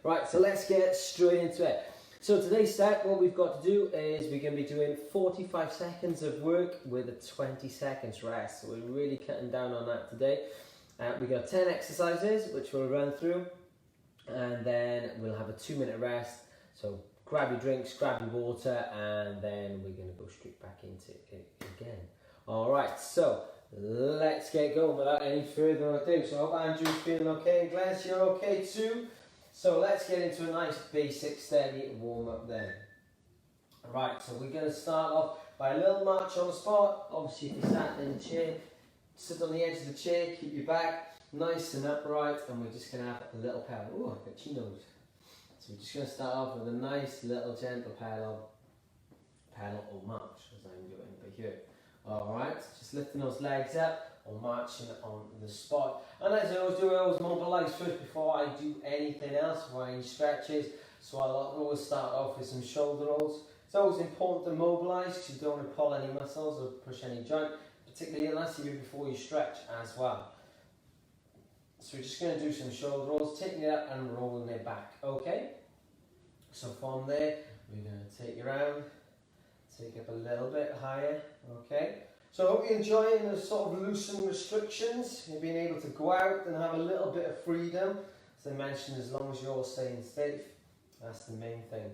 Right, so let's get straight into it. So today's set, what we've got to do is we're going to be doing 45 seconds of work with a 20 seconds rest. So we're really cutting down on that today. We've got 10 exercises, which we'll run through, and then we'll have a 2-minute rest. So grab your drinks, grab your water, and then we're going to go straight back into it again. All right, so let's get going without any further ado. So I hope Andrew's feeling okay, and Glenn, you're okay too. So let's get into a nice basic steady warm up then. Right, so we're going to start off by a little march on the spot. Obviously if you sat in the chair, sit on the edge of the chair, keep your back nice and upright, and we're just going to have a little pedal. Ooh, I've got chinos. So we're just going to start off with a nice little gentle pedal or march as I'm doing over here. Alright, just lifting those legs up or marching on the spot. And as I always do, I always mobilise first before I do anything else, before any stretches. So I'll always start off with some shoulder rolls. It's always important to mobilise because you don't want to pull any muscles or push any joint, particularly unless you do before you stretch as well. So we're just going to do some shoulder rolls, taking it up and rolling it back, okay? So from there, we're going to take it around, take it up a little bit higher, okay? So I hope you're enjoying the sort of loosen restrictions, you're being able to go out and have a little bit of freedom. As I mentioned, as long as you're staying safe, that's the main thing,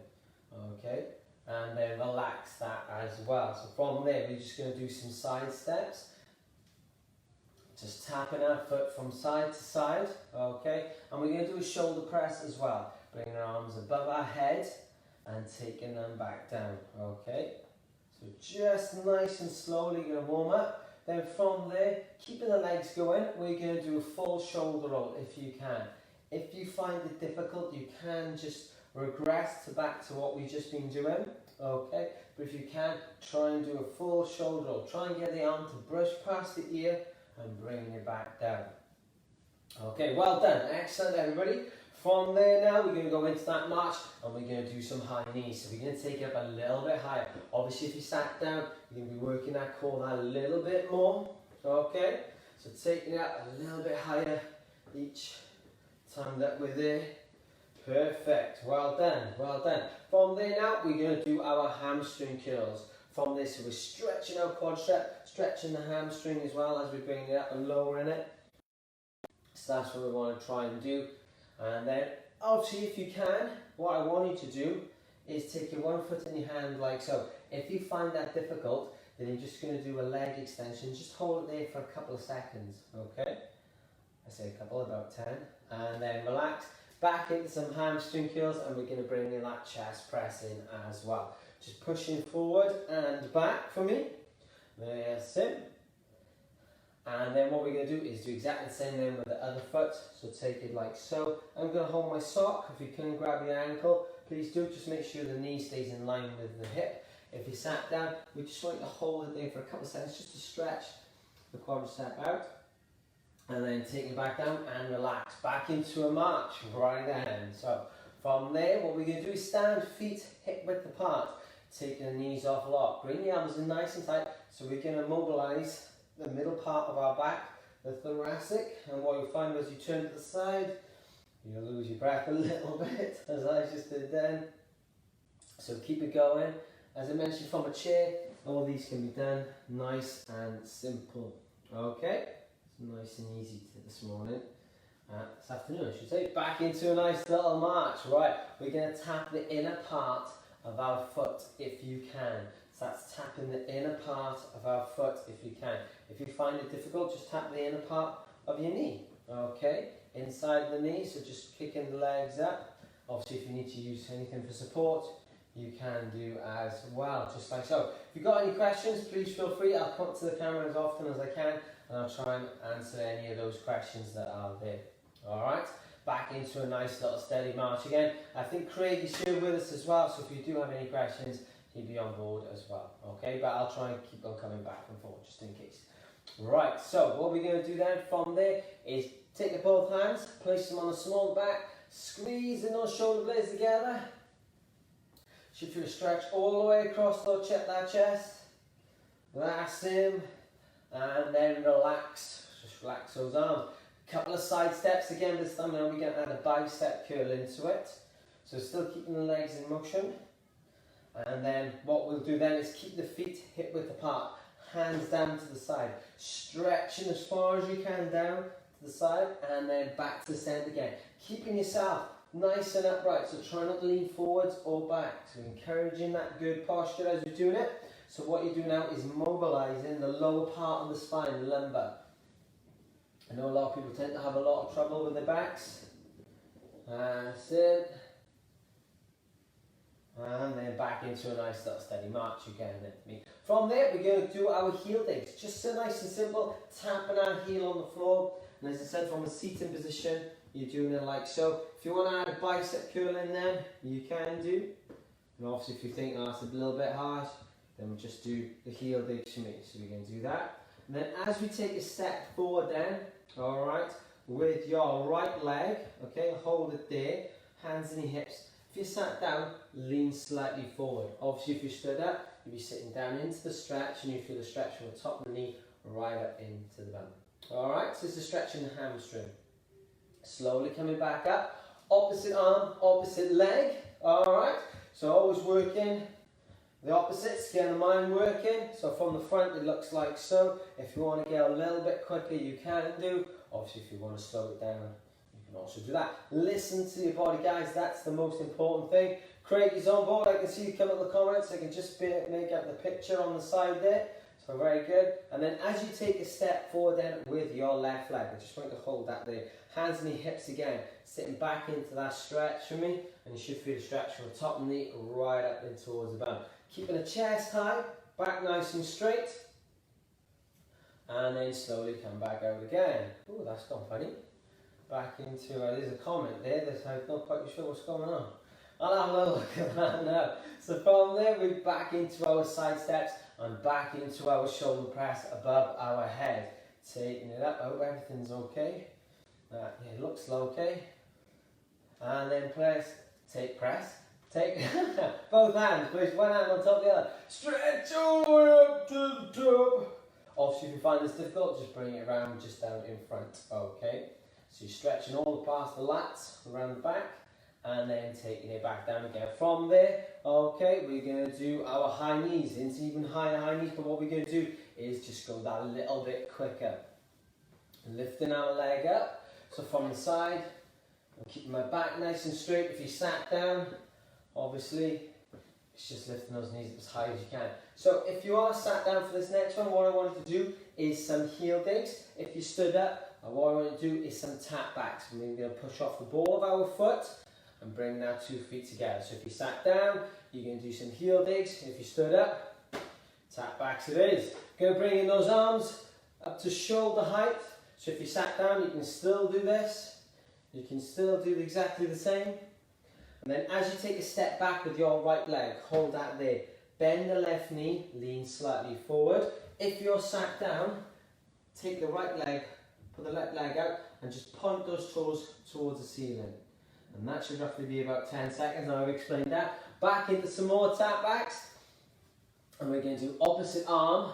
okay? And then relax that as well. So from there, we're just going to do some side steps. Just tapping our foot from side to side, okay? And we're going to do a shoulder press as well. Bringing our arms above our head and taking them back down, okay? So just nice and slowly going to warm up. Then from there, keeping the legs going, we're going to do a full shoulder roll if you can. If you find it difficult, you can just regress back to what we've just been doing, okay? But if you can, try and do a full shoulder roll. Try and get the arm to brush past the ear and bringing it back down. Okay, well done. Excellent, everybody. From there now, we're going to go into that march and we're going to do some high knees. So we're going to take it up a little bit higher. Obviously, if you sat down, you're going to be working that core a little bit more. Okay, so taking it up a little bit higher each time that we're there. Perfect. Well done. Well done. From there now, we're going to do our hamstring curls. From this, so we're stretching our quadricep, stretching the hamstring as well as we're bringing it up and lowering it. So that's what we want to try and do. And then, obviously, if you can, what I want you to do is take your one foot in your hand like so. If you find that difficult, then you're just going to do a leg extension. Just hold it there for a couple of seconds, okay? I say a couple, about 10. And then relax, back into some hamstring curls, and we're going to bring in that chest press in as well. Just pushing forward and back for me. That's it. And then what we're going to do is do exactly the same then with the other foot. So take it like so. I'm going to hold my sock. If you can grab your ankle, please do. Just make sure the knee stays in line with the hip. If you sat down, we just want you to hold it there for a couple of seconds just to stretch the quadricep out. And then take it back down and relax. Back into a march, right then. So from there, what we're going to do is stand, feet hip width apart. Taking the knees off lock. Bring the arms in nice and tight. So we're going to mobilize the middle part of our back, the thoracic, and what you'll find as you turn to the side, you'll lose your breath a little bit, as I just did then. So keep it going. As I mentioned, from a chair, all these can be done nice and simple. Okay, it's nice and easy this morning. This afternoon, I should say. Back into a nice little march. Right, we're going to tap the inner part of our foot if you can. So that's tapping the inner part of our foot if you can. If you find it difficult, just tap the inner part of your knee. Okay, inside the knee, so just kicking the legs up. Obviously, if you need to use anything for support, you can do as well, just like so. If you've got any questions, please feel free. I'll come up to the camera as often as I can, and I'll try and answer any of those questions that are there. Alright, back into a nice little steady march again. I think Craig is here with us as well, so if you do have any questions, he'll be on board as well, okay? But I'll try and keep on coming back and forth just in case. Right, so what we're going to do then from there is take the both hands, place them on the small back, squeezing those shoulder blades together. Should feel a stretch all the way across that chest. That's him. And then relax, just relax those arms. Couple of side steps again. This time now we're going to add a bicep curl into it. So still keeping the legs in motion. And then what we'll do then is keep the feet hip width apart, hands down to the side, stretching as far as you can down to the side, and then back to the centre again. Keeping yourself nice and upright, so try not to lean forwards or back. So encouraging that good posture as you're doing it. So what you do now is mobilising the lower part of the spine, the lumbar. I know a lot of people tend to have a lot of trouble with their backs. That's it. And then back into a nice little steady march again. From there, we're going to do our heel digs. Just so nice and simple, tapping our heel on the floor. And as I said, from a seating position, you're doing it like so. If you want to add a bicep curl in there, you can do. And obviously, if you think that's a little bit hard, then we'll just do the heel digs for me. So we're going to do that. And then as we take a step forward then, alright, with your right leg, okay, hold it there, hands in your hips. If you sat down, lean slightly forward. Obviously, if you stood up, you'll be sitting down into the stretch, and you feel the stretch from the top of the knee right up into the bum. Alright, so this is stretching the hamstring. Slowly coming back up, opposite arm, opposite leg. Alright, so always working the opposites, getting the mind working. So from the front, it looks like so. If you want to get a little bit quicker, you can do. Obviously, if you want to slow it down, you can also do that. Listen to your body, guys. That's the most important thing. Craig is on board. I can see you come in the comments. I can just make up the picture on the side there. So very good. And then as you take a step forward then with your left leg, I just want you to hold that there. Hands in your hips again. Sitting back into that stretch for me. And you should feel the stretch from the top of the knee right up in towards the bum. Keeping the chest high, back nice and straight. And then slowly come back out again. Oh, that's gone funny. Back into, there's a comment there that I'm not quite sure what's going on. I'll have a look at that now. So from there, we're back into our side steps and back into our shoulder press above our head. Taking it up. I hope everything's okay. Yeah, it looks okay. And then press, take both hands, place one hand on top of the other. Stretch all the way up to the top. Obviously, if you find this difficult, just bring it around just down in front. Okay. So you're stretching all the past the lats around the back, and then taking it back down again. From there, okay, we're going to do our high knees into even higher high knees. But what we're going to do is just go that a little bit quicker. Lifting our leg up. So from the side, I'm keeping my back nice and straight. If you sat down, obviously, it's just lifting those knees as high as you can. So if you are sat down for this next one, what I want you to do is some heel digs. If you stood up, what I want you to do is some tap backs. We're going to push off the ball of our foot and bring our 2 feet together. So if you sat down, you're going to do some heel digs. If you stood up, tap backs it is. Going to bring in those arms up to shoulder height. So if you sat down, you can still do this. You can still do exactly the same. And then as you take a step back with your right leg, hold that there. Bend the left knee, lean slightly forward. If you're sat down, take the right leg, put the left leg out, and just point those toes towards the ceiling. And that should roughly be about 10 seconds. Now I've explained that. Back into some more tap backs. And we're going to do opposite arm,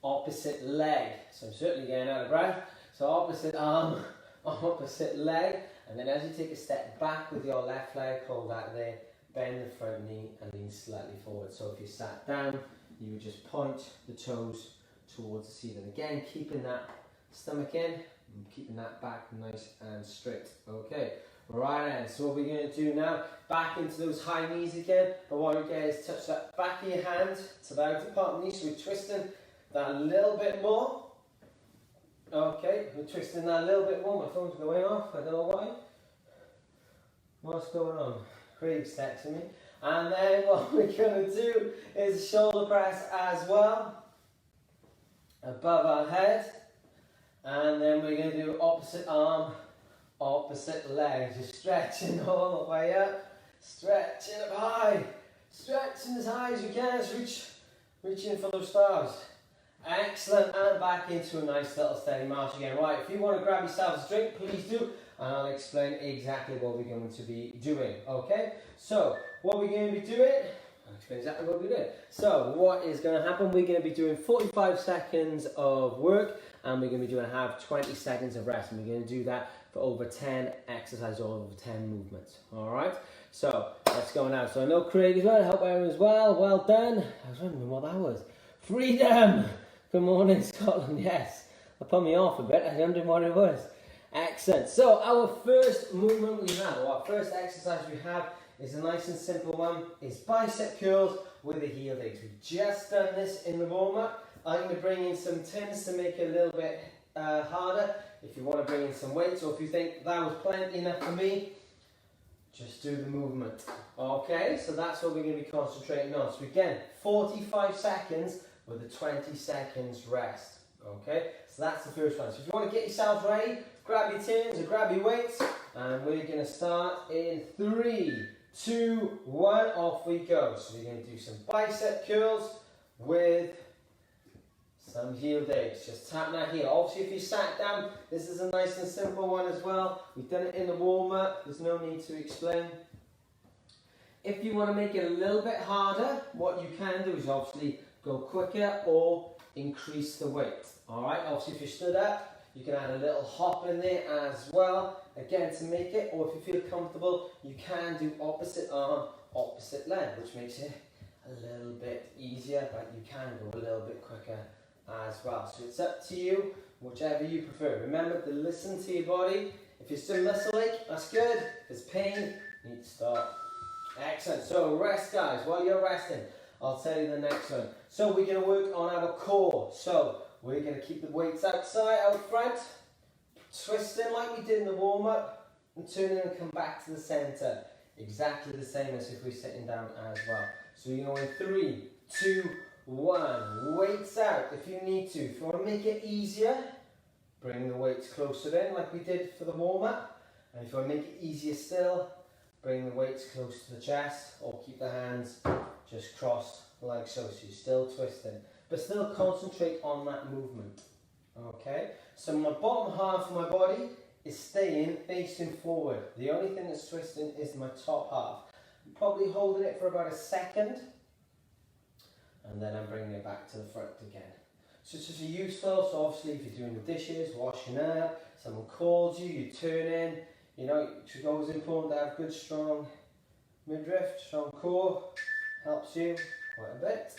opposite leg. So I'm certainly getting out of breath. So opposite arm, opposite leg. And then as you take a step back with your left leg, hold that there, bend the front knee and lean slightly forward. So if you sat down, you would just point the toes towards the ceiling. Again, keeping that stomach in and keeping that back nice and straight. Okay, right then. So what we're going to do now, back into those high knees again. But what we get is touch that back of your hand to the outer part of the knee. So we're twisting that a little bit more. Okay, we're twisting that a little bit more. My phone's going off, I don't know why. What's going on? Craig's texting me. And then what we're going to do is shoulder press as well. Above our head. And then we're going to do opposite arm, opposite leg. Just stretching all the way up. Stretching up high. Stretching as high as you can. Just reaching for those stars. Excellent, and back into a nice little steady march again. Right, if you want to grab yourselves a drink, please do, and I'll explain exactly what we're going to be doing, okay? So, what we're going to be doing, I'll explain exactly what we do. So what is going to happen, we're going to be doing 45 seconds of work and we're going to be doing 20 seconds of rest, and we're going to do that for over 10 exercises or over 10 movements. Alright, so let's go now. So I know Craig as well, help Aaron as well, well done. I was wondering what that was. Freedom! Good morning Scotland, yes. That put me off a bit, I was wondering what it was. Excellent. So our first movement we have, or our first exercise we have, is a nice and simple one. It's bicep curls with the heel digs. We've just done this in the warm-up. I'm going to bring in some tins to make it a little bit harder. If you want to bring in some weights, or if you think that was plenty enough for me, just do the movement. Okay, so that's what we're going to be concentrating on. So again, 45 seconds with a 20 seconds rest. Okay, so that's the first one. So if you want to get yourselves ready, grab your tins or grab your weights, and we're going to start in 3, 2, 1, off we go. So we're going to do some bicep curls with some heel digs. Just tap that heel. Obviously if you sat down, this is a nice and simple one as well. We've done it in the warm-up, there's no need to explain. If you want to make it a little bit harder, what you can do is obviously go quicker or increase the weight. Alright, obviously if you stood up, you can add a little hop in there as well, again to make it, or if you feel comfortable, you can do opposite arm, opposite leg, which makes it a little bit easier, but you can go a little bit quicker as well. So it's up to you, whichever you prefer. Remember to listen to your body. If you're still muscle ache, that's good. If there's pain, you need to stop. Excellent. So rest, guys. While you're resting, I'll tell you the next one. So we're going to work on our core. So we're going to keep the weights outside, out front, twisting like we did in the warm-up, and turning and come back to the centre. Exactly the same as if we're sitting down as well. So you're going 3, 2, 1. Weights out if you need to. If you want to make it easier, bring the weights closer in like we did for the warm-up. And if you want to make it easier still, bring the weights close to the chest, or keep the hands just crossed like so. So you're still twisting, but still concentrate on that movement. Okay, so my bottom half of my body is staying facing forward. The only thing that's twisting is my top half. I'm probably holding it for about a second, and then I'm bringing it back to the front again. So it's just useful. So obviously if you're doing the dishes, washing up, someone calls you, you turn in, you know, it's always important to have good strong midriff, strong core, helps you quite a bit.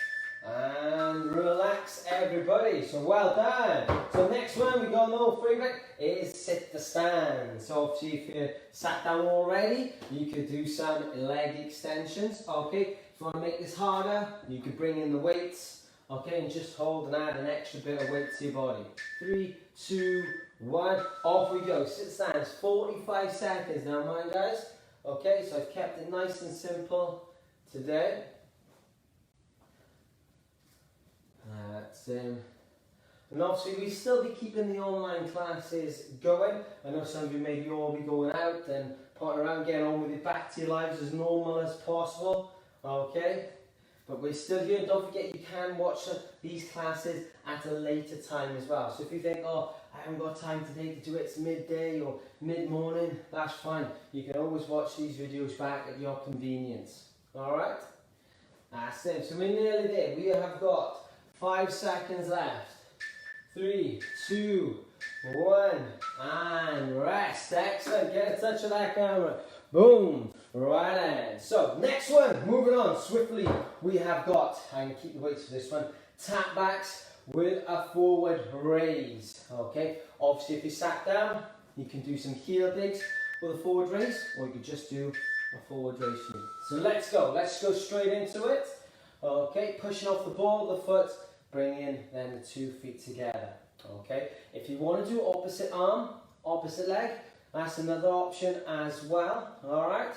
And relax everybody, so well done. So next one we got another favourite is sit to stand. So obviously if you're sat down already, you could do some leg extensions. Okay, if you want to make this harder, you could bring in the weights, okay, and just hold and add an extra bit of weight to your body. 3, 2, 1, off we go. Sit stands, 45 seconds now, mind guys. Okay, so I've kept it nice and simple today. And obviously we still be keeping the online classes going. I know some of you maybe all be going out and potting around, getting on with it, back to your lives as normal as possible. Okay, but we're still here. Don't forget you can watch these classes at a later time as well. So if you think, oh, I haven't got time today to do it, it's midday or mid-morning, that's fine. You can always watch these videos back at your convenience. Alright, that's it. So we're nearly there. We have got 5 seconds left. 3, 2, 1, and rest. Excellent. Get a touch of that camera. Boom. Right in. So next one, moving on swiftly. We have got, I'm going to keep the weights for this one, tap backs with a forward raise. Okay. Obviously, if you sat down, you can do some heel digs with a forward raise, or you could just do a forward raise. So let's go. Let's go straight into it. Okay. Pushing off the ball of the foot. Bring in then the 2 feet together. Okay, if you want to do opposite arm, opposite leg, that's another option as well. Alright,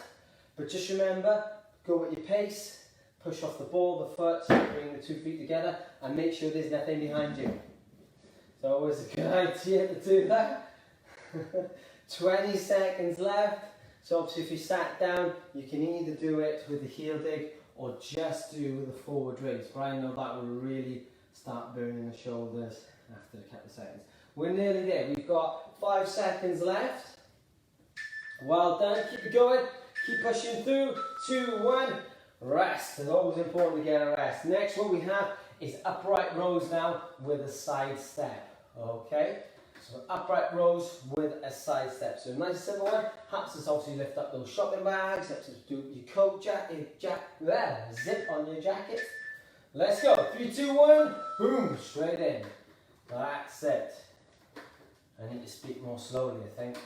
but just remember, go at your pace, push off the ball of the foot, bring the 2 feet together, and make sure there's nothing behind you. It's always a good idea to do that. 20 seconds left. So obviously if you sat down, you can either do it with the heel dig or just do the forward raise. But I know that will really start burning the shoulders after a couple of seconds. We're nearly there. We've got 5 seconds left. Well done. Keep it going. Keep pushing through. 2, 1. rest. It's always important to get a rest. Next one we have is upright rows now with a side step. Okay, so upright rows with a side step. So nice simple one. Helps us obviously lift up those shopping bags. Helps us do your coat zip on your jacket. Let's go. 3, 2, 1. Boom. Straight in. That's it. I need to speak more slowly, I think.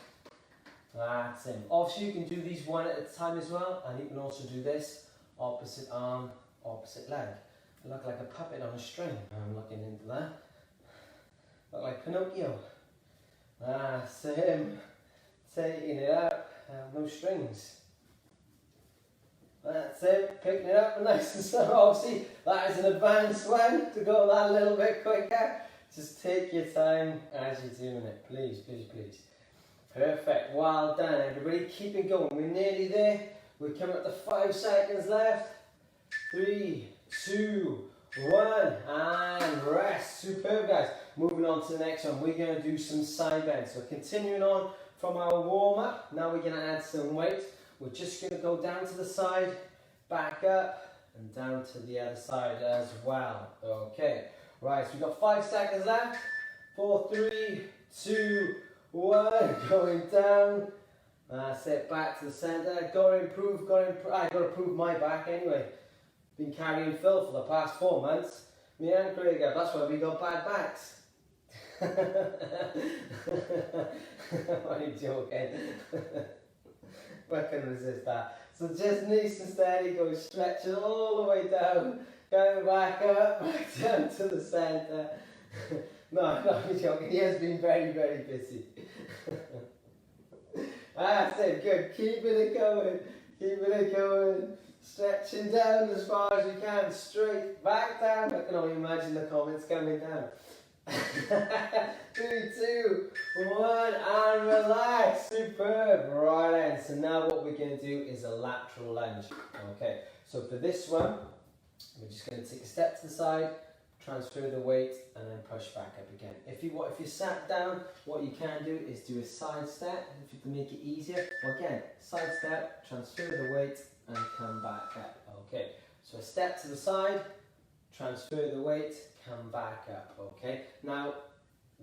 That's it. Obviously, you can do these one at a time as well, and you can also do this opposite arm, opposite leg. I look like a puppet on a string. I'm looking into that. Look like Pinocchio. That's him taking it up, no strings. That's it, picking it up nice and slow. Obviously, that is an advanced one to go that little bit quicker. Just take your time as you're doing it, please, please, please. Perfect, well done everybody, keep it going, we're nearly there. We're coming up to 5 seconds left. 3, 2, 1, and rest. Superb guys. Moving on to the next one, we're going to do some side bends. So continuing on from our warm up, now we're going to add some weight. We're just going to go down to the side, back up, and down to the other side as well. Okay, right, so we've got 5 seconds left. 4, 3, 2, 1, going down. That's it, back to the centre. Got to improve, I got to prove my back anyway. Been carrying Phil for the past 4 months. Me and Craig have, that's why we got bad backs. Only joking. I can resist that. So just nice and steady, go stretching all the way down, going back up, back down to the centre. No, I'm joking, he has been very, very busy. That's it, good, keeping it going, stretching down as far as you can, straight back down. I can only imagine the comments coming down. 3, 2, 1, and relax. Superb. Right then. So now what we're going to do is a lateral lunge. Okay. So for this one, we're just going to take a step to the side, transfer the weight, and then push back up again. If you sat down, what you can do is do a side step. If you can make it easier, well, again, side step, transfer the weight, and come back up. Okay. So a step to the side, transfer the weight, come back up, okay? Now,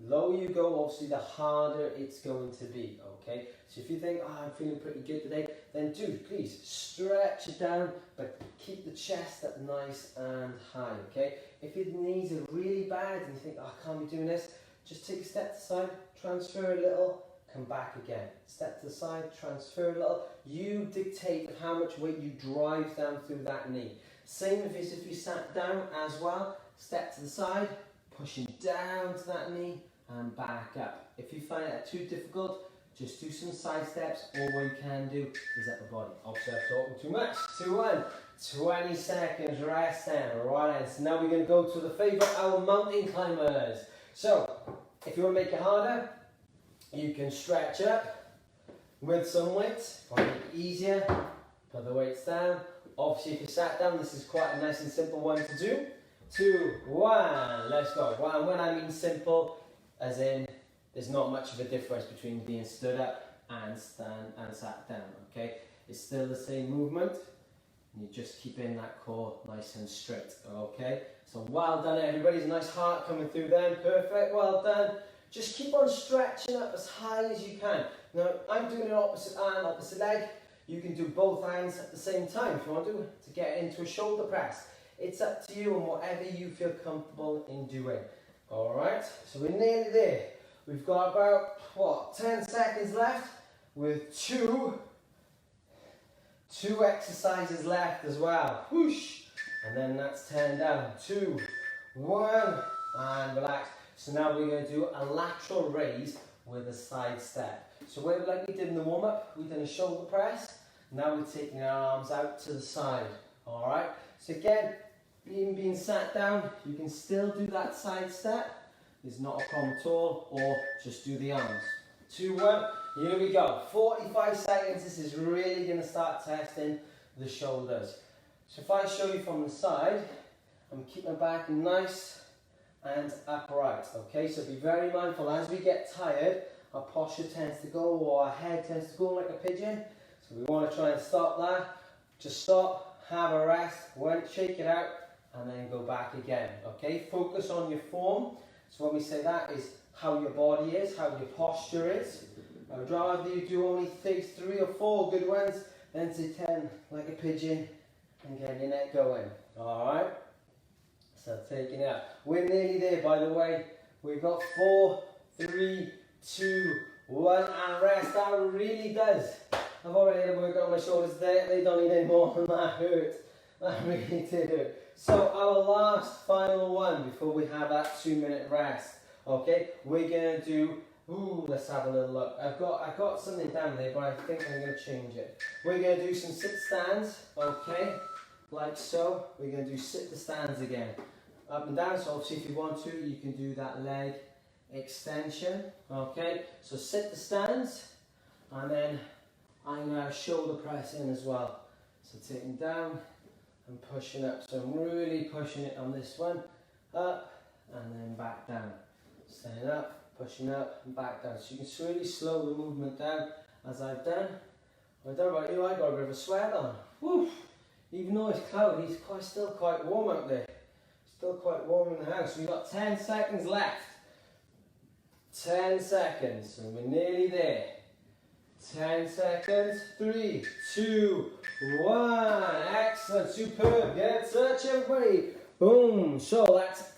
lower you go, obviously, the harder it's going to be, okay? So if you think, oh, I'm feeling pretty good today, then do, please, stretch it down, but keep the chest up nice and high, okay? If your knees are really bad and you think, oh, I can't be doing this, just take a step to the side, transfer a little, come back again. Step to the side, transfer a little. You dictate how much weight you drive down through that knee. Same as if you sat down as well. Step to the side, pushing down to that knee and back up. If you find that too difficult, just do some side steps, or what you can do is up the body. Obviously I'm talking too much. 2, 1, 20 seconds, rest then, right then. So now we're going to go to the favourite, our mountain climbers. So, if you want to make it harder, you can stretch up with some weights, or make it easier, put the weights down. Obviously if you sat down, this is quite a nice and simple one to do. 2, 1, let's go. Well, when I mean simple, as in there's not much of a difference between being stood up and sat down, okay? It's still the same movement, and you're just keeping that core nice and straight, okay? So well done everybody, there's a nice heart coming through then, perfect, well done. Just keep on stretching up as high as you can. Now, I'm doing an opposite arm, opposite leg. You can do both hands at the same time if you want to get into a shoulder press. It's up to you and whatever you feel comfortable in doing. Alright, so we're nearly there. We've got about, 10 seconds left with two exercises left as well. Whoosh! And then that's 10 down. 2, 1, and relax. So now we're going to do a lateral raise with a side step. So like we did in the warm-up, we've done a shoulder press. Now we're taking our arms out to the side. Alright, so again, being sat down, you can still do that side step. There's not a problem at all, or just do the arms. 2, 1, here we go. 45 seconds, this is really going to start testing the shoulders. So if I show you from the side, I'm keeping my back nice and upright, okay? So be very mindful, as we get tired, our posture tends to go, or our head tends to go like a pigeon. So we want to try and stop that. Just stop, have a rest, shake it out, and then go back again. Okay, focus on your form. So when we say that is how your body is, how your posture is. I would rather you do only 3 or 4 good ones than to 10 like a pigeon and get your neck going. Alright? So taking it out. We're nearly there, by the way. We've got 4, 3, 2, 1, and rest. That really does. I've already had a workout on my shoulders there. They don't need any more than that hurt. That really did hurt. So our last final one before we have that 2-minute rest. Okay, we're gonna do. Let's have a little look. I've got something down there, but I think I'm gonna change it. We're gonna do some sit stands. Okay, like so. We're gonna do sit the stands again, up and down. So obviously, if you want to, you can do that leg extension. Okay, so sit the stands, and then I'm gonna shoulder press in as well. So taking down and pushing up. So I'm really pushing it on this one, up and then back down. Standing up, pushing up and back down. So you can really slow the movement down as I've done. I don't know about you, I got a bit of a sweat on. Woo! Even though it's cloudy, it's still quite warm out there. Still quite warm in the house. We've got 10 seconds left. 10 seconds, and we're nearly there. 10 seconds. 3, 2, 1. Excellent, superb. Get such a way. Boom. So that's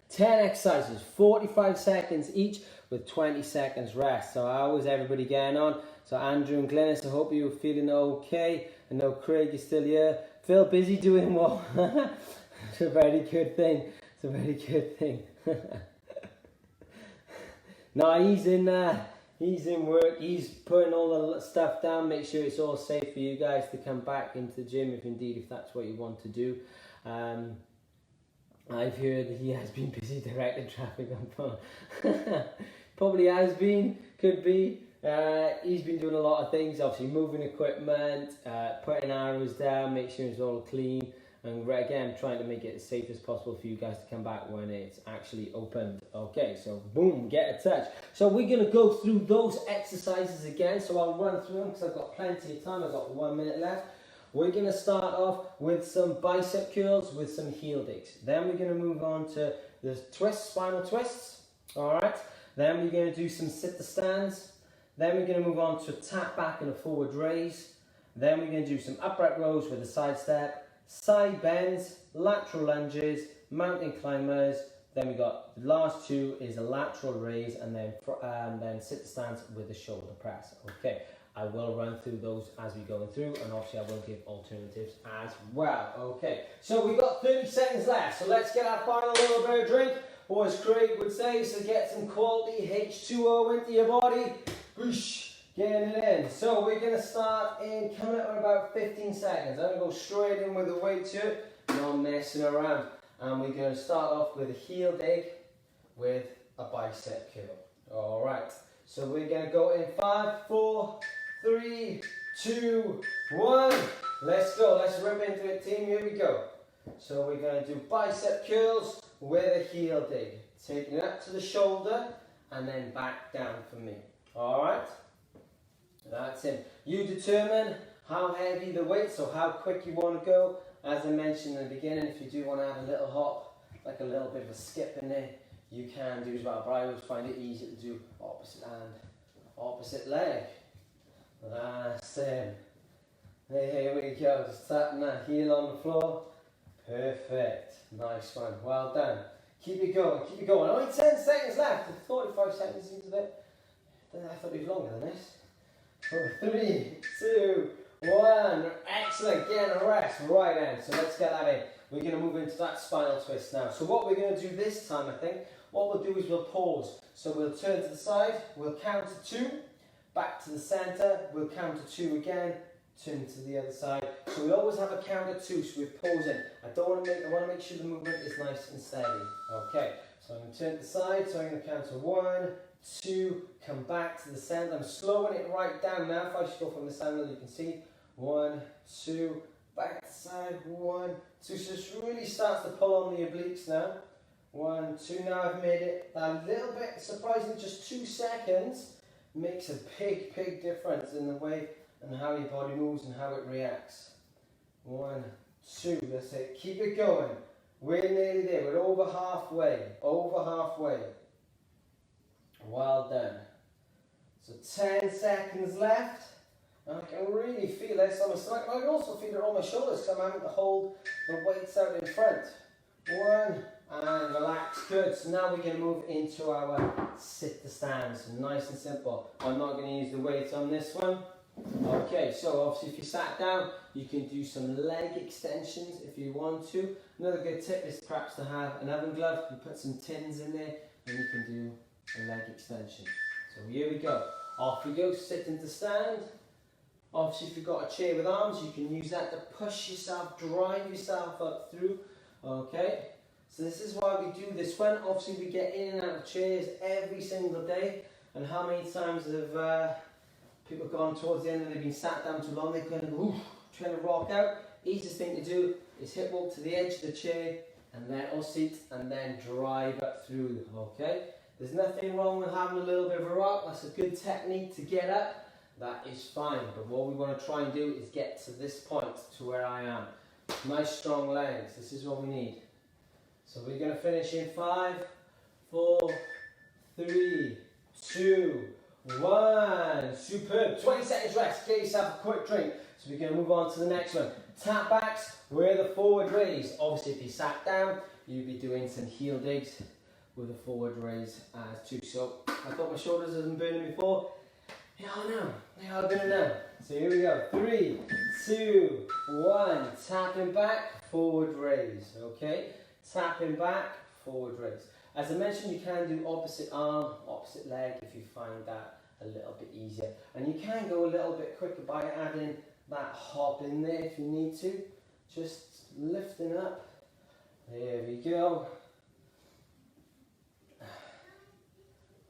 10 exercises, 45 seconds each with 20 seconds rest. So how is everybody getting on? So Andrew and Glennis, I hope you're feeling okay. I know Craig is still here. Phil, busy doing what? It's a very good thing. It's a very good thing. No, he's in work. He's putting all the stuff down, make sure it's all safe for you guys to come back into the gym if that's what you want to do. I've heard he has been busy directing traffic on phone. Probably has been, could be. He's been doing a lot of things, obviously moving equipment, putting arrows down, make sure it's all clean, and again, trying to make it as safe as possible for you guys to come back when it's actually opened. Okay, so boom, get a touch. So we're going to go through those exercises again, so I'll run through them because I've got plenty of time. I've got 1 minute left. We're going to start off with some bicep curls with some heel digs. Then we're going to move on to the twists, spinal twists. Alright, then we're going to do some sit to stands. Then we're going to move on to a tap back and a forward raise. Then we're going to do some upright rows with a side step, side bends, lateral lunges, mountain climbers. Then we got the last 2 is a lateral raise, and then sit to stands with a shoulder press. Okay, I will run through those as we go through, and obviously I will give alternatives as well. Okay, so we've got 30 seconds left, so let's get our final little bit of drink, or as Craig would say, so get some quality H2O into your body. Whoosh, getting it in. So we're going to start in coming up in about 15 seconds. I'm going to go straight in with the weight here, not messing around. And we're going to start off with a heel dig with a bicep curl. Alright, so we're going to go in 5, 4, 3, 2, 1. Let's go. Let's rip into it, team. Here we go. So we're going to do bicep curls with a heel dig. Taking it up to the shoulder and then back down for me. Alright? That's it. You determine how heavy the weight, so how quick you want to go. As I mentioned in the beginning, if you do want to have a little hop, like a little bit of a skip in there, you can do as well. But I always find it easier to do opposite hand, opposite leg. That's it. Here we go. Just tapping that heel on the floor. Perfect. Nice one. Well done. Keep it going. Keep it going. Only 10 seconds left. 45 seconds seems a bit. I thought it was longer than this. 3, 2, 1. Excellent. Getting a rest. Right then. So let's get that in. We're going to move into that spinal twist now. So what we're going to do this time, I think, what we'll do is we'll pause. So we'll turn to the side. We'll count to 2. Back to the center. We'll count to 2 again. Turn to the other side. So we always have a count of 2. So we're pausing. I want to make sure the movement is nice and steady. Okay. So I'm going to turn to the side. So I'm going to count to 1, 2, come back to the center. I'm slowing it right down now. If I just go from the center, you can see 1, 2, back to the side, 1, 2. So this really starts to pull on the obliques now. 1, 2. Now I've made it a little bit surprising. Just 2 seconds makes a big difference in the way and how your body moves and how it reacts. 1, 2, that's it. Keep it going. We're nearly there. We're over halfway. Over halfway. Well done. So 10 seconds left. And I can really feel this on my stomach. I can also feel it on my shoulders because I'm having to hold the weights out in front. 1, and relax. Good. So now we're going to move into our sit to stand. So nice and simple. I'm not going to use the weights on this one. Okay, so obviously if you sat down, you can do some leg extensions if you want to. Another good tip is perhaps to have an oven glove. You put some tins in there and you can do a leg extension. So here we go. Off we go, sitting to stand. Obviously if you've got a chair with arms, you can use that to push yourself, drive yourself up through. Okay, so this is why we do this one. Obviously we get in and out of chairs every single day. And how many times have people gone towards the end and they've been sat down too long, they're going to go, trying to rock out. Easiest thing to do is hip walk to the edge of the chair and then or seat and then drive up through, okay? There's nothing wrong with having a little bit of a rock. That's a good technique to get up. That is fine, but what we want to try and do is get to this point, to where I am. Nice strong legs, this is what we need. So we're going to finish in 5, 4, 3, 2, 1. Superb. 20 seconds rest. Get yourself a quick drink. So we're going to move on to the next one. Tap backs with a forward raise. Obviously, if you sat down, you'd be doing some heel digs with a forward raise as too. So I thought my shoulders hadn't burning before. They are now. They are burning now. So here we go. 3, 2, 1. Tapping back, forward raise. Okay. Tapping back, forward raise. As I mentioned, you can do opposite arm, opposite leg if you find that a little bit easier. And you can go a little bit quicker by adding that hop in there if you need to. Just lifting up. There we go.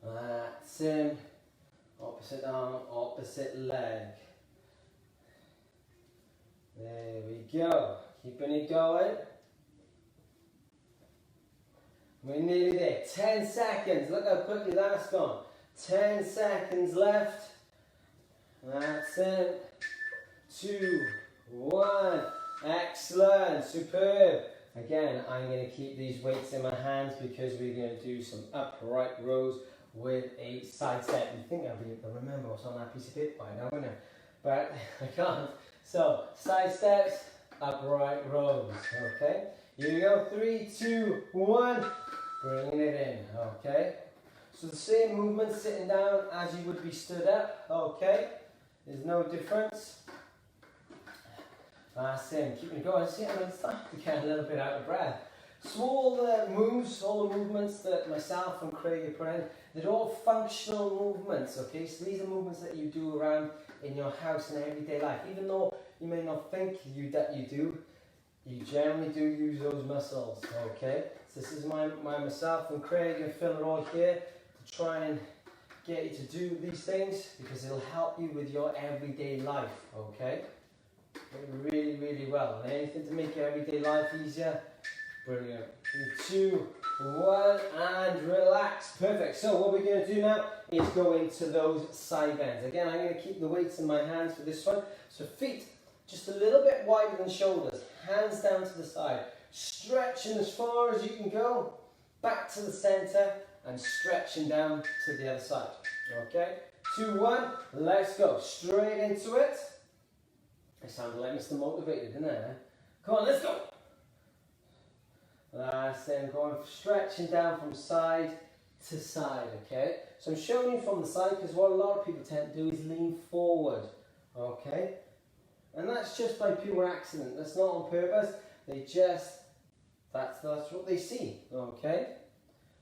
That's in. Opposite arm, opposite leg. There we go. Keeping it going. We're nearly there. 10 seconds. Look how quickly that's gone. 10 seconds left. That's it. 2, 1. Excellent. Superb. Again, I'm going to keep these weights in my hands because we're going to do some upright rows with a side step. You think I'll be able to remember what's on that piece of paper by now, wouldn't I? But I can't. So, side steps, upright rows. Okay. Here we go. 3, 2, 1. Bringing it in. Okay. So the same movement sitting down as you would be stood up. Okay. There's no difference. That's it. Keeping it going. See, I'm starting to get a little bit out of breath. So all the moves, all the movements that myself and Craig are putting in, they're all functional movements, okay? So these are movements that you do around in your house in everyday life. Even though you may not think that you do, you generally do use those muscles, okay? So this is myself and Craig and Phil are all here to try and get you to do these things because it'll help you with your everyday life, okay? Really, really well. And anything to make your everyday life easier, brilliant. 3, 2, 1, and relax. Perfect. So what we're going to do now is go into those side bends. Again, I'm going to keep the weights in my hands for this one. So feet just a little bit wider than shoulders. Hands down to the side. Stretching as far as you can go. Back to the center and stretching down to the other side. Okay? 2, 1. Let's go. Straight into it. I sounded like Mr. Motivated, didn't I? Come on, let's go. That's it. I'm going stretching down from side to side, okay? So I'm showing you from the side because what a lot of people tend to do is lean forward, okay? And that's just by pure accident. That's not on purpose. They just, that's what they see, okay?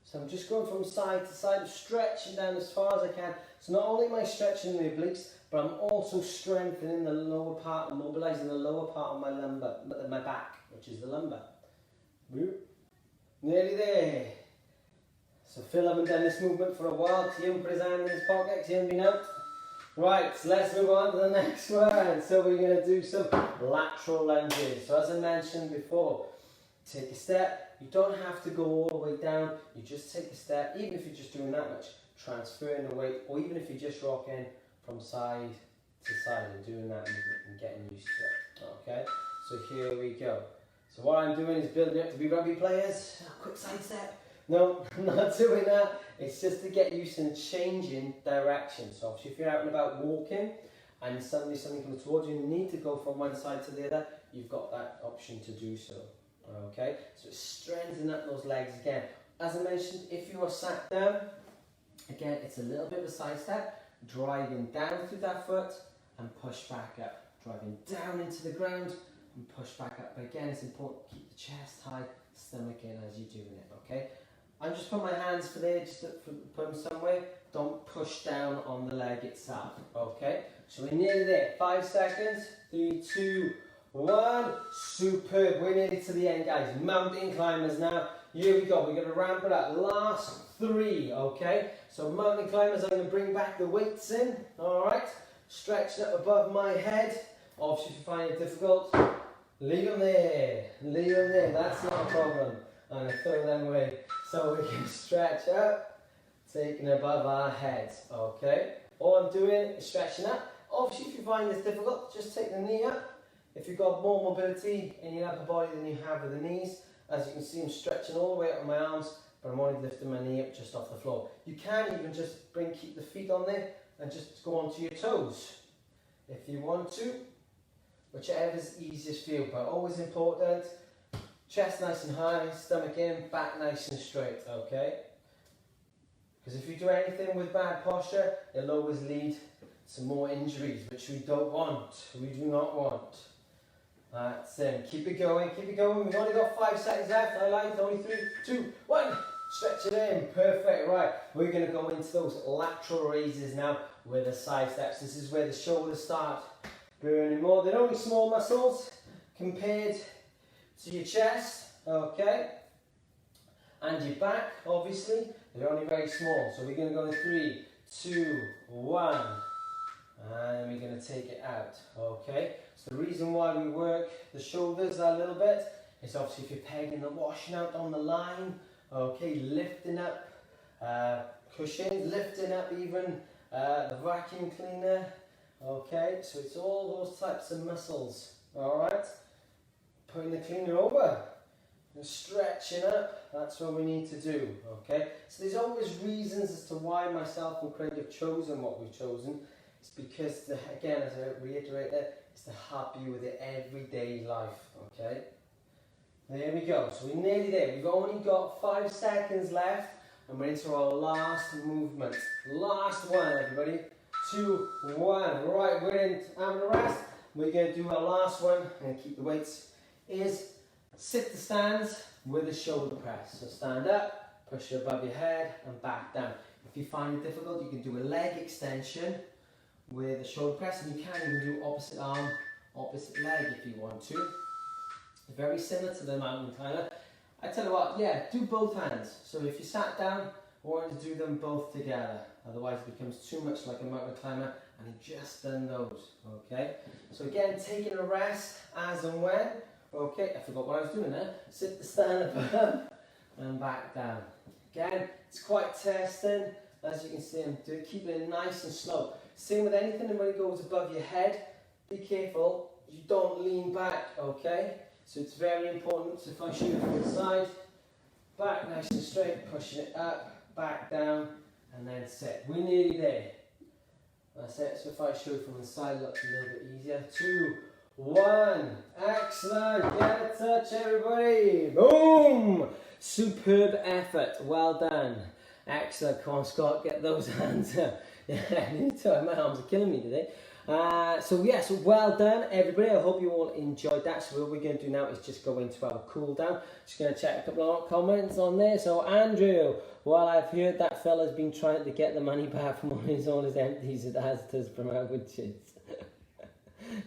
So I'm just going from side to side, stretching down as far as I can. So not only am I stretching the obliques, but I'm also strengthening the lower part, mobilizing the lower part of my lumbar, my back, which is the lumbar. Nearly there. So Phil haven't done this movement for a while. Tim put his hand in his pocket, Tim been out. Right, so let's move on to the next one. So we're going to do some lateral lunges. So as I mentioned before, take a step. You don't have to go all the way down. You just take a step, even if you're just doing that much, transferring the weight, or even if you're just rocking from side to side and doing that movement and getting used to it. Okay, So here we go. So what I'm doing is building up to be rugby players. Quick side step. No, I'm not doing that. It's just to get used to changing direction. So obviously if you're out and about walking and suddenly something comes towards you and you need to go from one side to the other, you've got that option to do so. Okay, so it's strengthening up those legs again. As I mentioned, if you are sat down, again, it's a little bit of a side step, driving down through that foot and push back up. Driving down into the ground and push back up. But again, it's important to keep the chest high, stomach in as you're doing it, okay? I'm just putting my hands for there, just to put them somewhere. Don't push down on the leg itself, okay? So we're nearly there. 5 seconds. 3, 2, 1. Superb. We're nearly to the end, guys. Mountain climbers now. Here we go. We're going to ramp it up. Last 3, okay? So mountain climbers, I'm going to bring back the weights in, all right? Stretching up above my head. Obviously, if you find it difficult, leave them there. Leave them there. That's not a problem. I'm going to throw them away. So we can stretch up, taking above our heads, okay? All I'm doing is stretching up. Obviously, if you find this difficult, just take the knee up. If you've got more mobility in your upper body than you have with the knees, as you can see, I'm stretching all the way up on my arms, but I'm only lifting my knee up just off the floor. You can even just keep the feet on there and just go onto your toes if you want to, whichever's easiest for you, but always important. Chest nice and high, stomach in, back nice and straight, okay? Because if you do anything with bad posture, it'll always lead to more injuries, which we don't want. We do not want. That's it. Keep it going, keep it going. We've only got 5 seconds left. I like it. Only 3, 2, 1. Stretch it in. Perfect. Right. We're going to go into those lateral raises now with the side steps. This is where the shoulders start burning more. They're only small muscles compared to your chest, okay, and your back, obviously, they're only very small. So we're going to go in 3, 2, 1, and we're going to take it out, okay. So the reason why we work the shoulders a little bit is obviously if you're pegging the washing out on the line, okay, lifting up cushions, lifting up even the vacuum cleaner, okay. So it's all those types of muscles, all right. Putting the cleaner over and stretching up, that's what we need to do, okay? So there's always reasons as to why myself and Craig have chosen what we've chosen. It's because, again, as I reiterate it, it's to help you with your everyday life, okay? There we go, so we're nearly there. We've only got 5 seconds left and we're into our last movement. Last one, everybody. 2, 1, right, we're in having a rest. We're going to do our last one and keep the weights. Is sit to stands with a shoulder press. So stand up, push it above your head and back down. If you find it difficult, you can do a leg extension with a shoulder press, and you can even do opposite arm, opposite leg if you want to. Very similar to the mountain climber. I tell you what, yeah, do both hands. So if you sat down, I want to do them both together. Otherwise it becomes too much like a mountain climber, and you just done those, okay? So again, taking a rest as and when. Okay, I forgot what I was doing there. Sit the stand up and back down. Again, it's quite testing. As you can see, I'm keeping it nice and slow. Same with anything, and when it goes above your head, be careful. You don't lean back, okay? So it's very important. So if I shoot from the side, back nice and straight, pushing it up, back down, and then sit. We're nearly there. That's it. So if I shoot from the side, it looks a little bit easier. 2, 1, excellent, get a touch everybody, boom, superb effort, well done, excellent. Come on Scott, get those hands up. Yeah, my arms are killing me today. So yes, well done everybody. I hope you all enjoyed that. So what we're going to do now is just go into our cool down. Just going to check a couple of comments on there. So Andrew, well, I've heard that fella's been trying to get the money back from all his empties at Asda's promotions.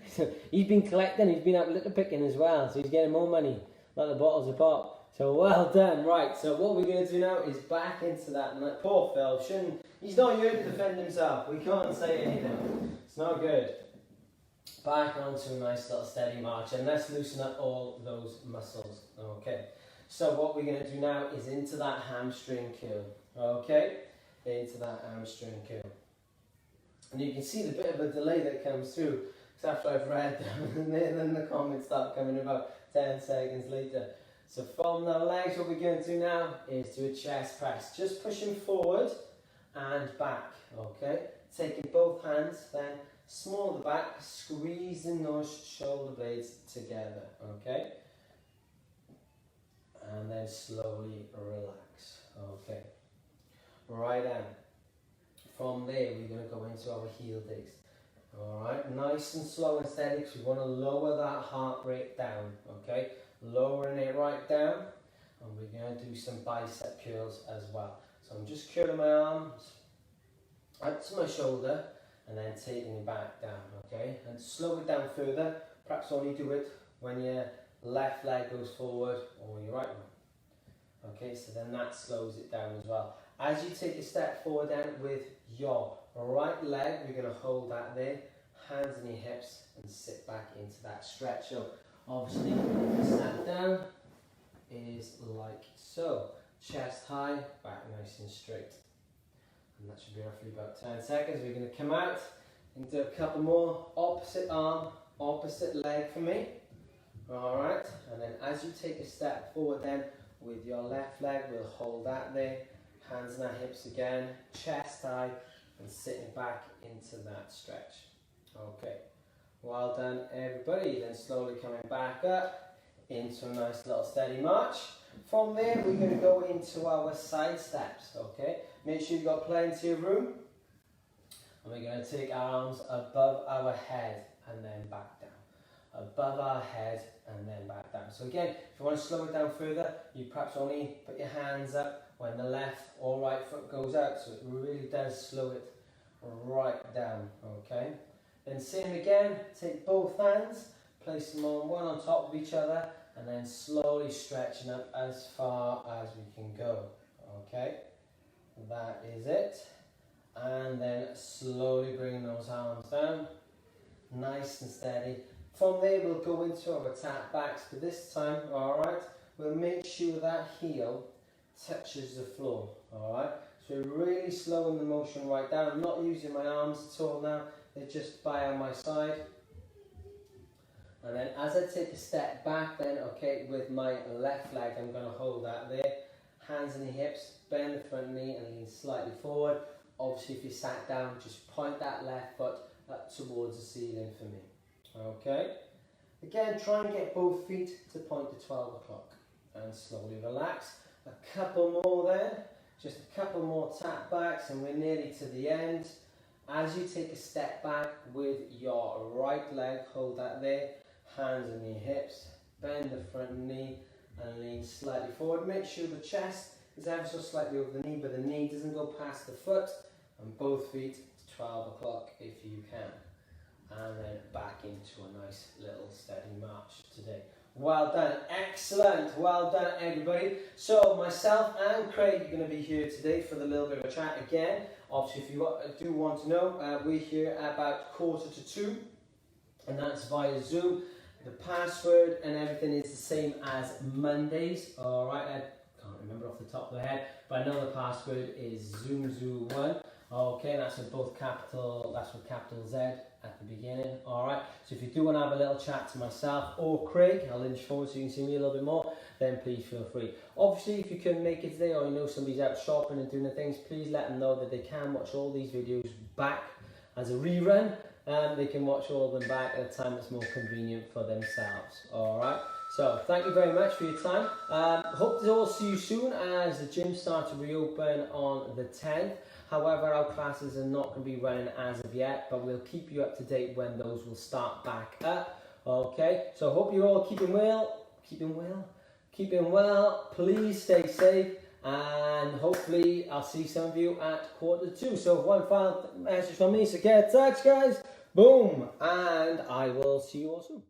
So he's been collecting, he's been out litter picking as well, so he's getting more money, like the bottles of pop. So well done. Right, so what we're going to do now is back into that, and that poor Phil, he's not here to defend himself, we can't say anything, it's not good. Back onto a nice little steady march, and let's loosen up all those muscles, okay. So what we're going to do now is into that hamstring curl, okay, into that hamstring curl. And you can see the bit of a delay that comes through. Because after I've read them, then the comments start coming about 10 seconds later. So from the legs, what we're going to do now is do a chest press. Just pushing forward and back, okay? Taking both hands, then small at the back, squeezing those shoulder blades together, okay? And then slowly relax, okay? Right down. From there, we're going to go into our heel digs. Alright, nice and slow and steady because we want to lower that heart rate down, okay? Lowering it right down, and we're going to do some bicep curls as well. So I'm just curling my arms out to my shoulder and then taking it back down, okay? And slow it down further. Perhaps only do it when your left leg goes forward or your right one. Okay, so then that slows it down as well. As you take a step forward then with your right leg, we're going to hold that there, hands on your hips and sit back into that stretch. So obviously, sat down is like so. Chest high, back nice and straight. And that should be roughly about 10 seconds. We're going to come out and do a couple more. Opposite arm, opposite leg for me. Alright, and then as you take a step forward then with your left leg, we'll hold that there. Hands on our hips again, chest high, and sitting back into that stretch. Okay, well done everybody. Then slowly coming back up into a nice little steady march. From there, we're going to go into our side steps, okay? Make sure you've got plenty of room. And we're going to take our arms above our head and then back down. Above our head and then back down. So again, if you want to slow it down further, you perhaps only put your hands up when the left or right foot goes out. So it really does slow it right down, okay? Then same again, take both hands, place them on one on top of each other, and then slowly stretching up as far as we can go, okay? That is it. And then slowly bring those arms down, nice and steady. From there, we'll go into our tap backs, but this time, alright, we'll make sure that heel touches the floor, alright? So we're really slowing the motion right down. I'm not using my arms at all now, they're just by on my side. And then as I take a step back then, okay, with my left leg, I'm going to hold that there. Hands on your hips, bend the front knee and lean slightly forward. Obviously, if you sat down, just point that left foot up towards the ceiling for me. Okay? Again, try and get both feet to point to 12 o'clock. And slowly relax. A couple more then. Just a couple more tap backs and we're nearly to the end. As you take a step back with your right leg, hold that there. Hands on your hips, bend the front knee and lean slightly forward. Make sure the chest is ever so slightly over the knee, but the knee doesn't go past the foot. And both feet to 12 o'clock if you can. And then back into a nice little steady march today. Well done, excellent, well done everybody. So myself and Craig are going to be here today for the little bit of a chat again. Obviously if you do want to know, we're here about 1:45 and that's via Zoom. The password and everything is the same as Mondays, alright, I can't remember off the top of the head, but I know the password is ZoomZoo1. Okay, that's with both capital, that's with capital Z at the beginning, alright. So if you do want to have a little chat to myself or Craig, I'll inch forward so you can see me a little bit more, then please feel free. Obviously, if you couldn't make it today or you know somebody's out shopping and doing the things, please let them know that they can watch all these videos back as a rerun. And they can watch all of them back at a time that's more convenient for themselves. Alright, so thank you very much for your time. Hope to all see you soon as the gyms start to reopen on the 10th. However, our classes are not going to be running as of yet, but we'll keep you up to date when those will start back up. Okay, so hope you're all keeping well. Please stay safe. And hopefully I'll see some of you at 1:45. So one final message from me, so get in touch guys, boom, and I will see you all soon.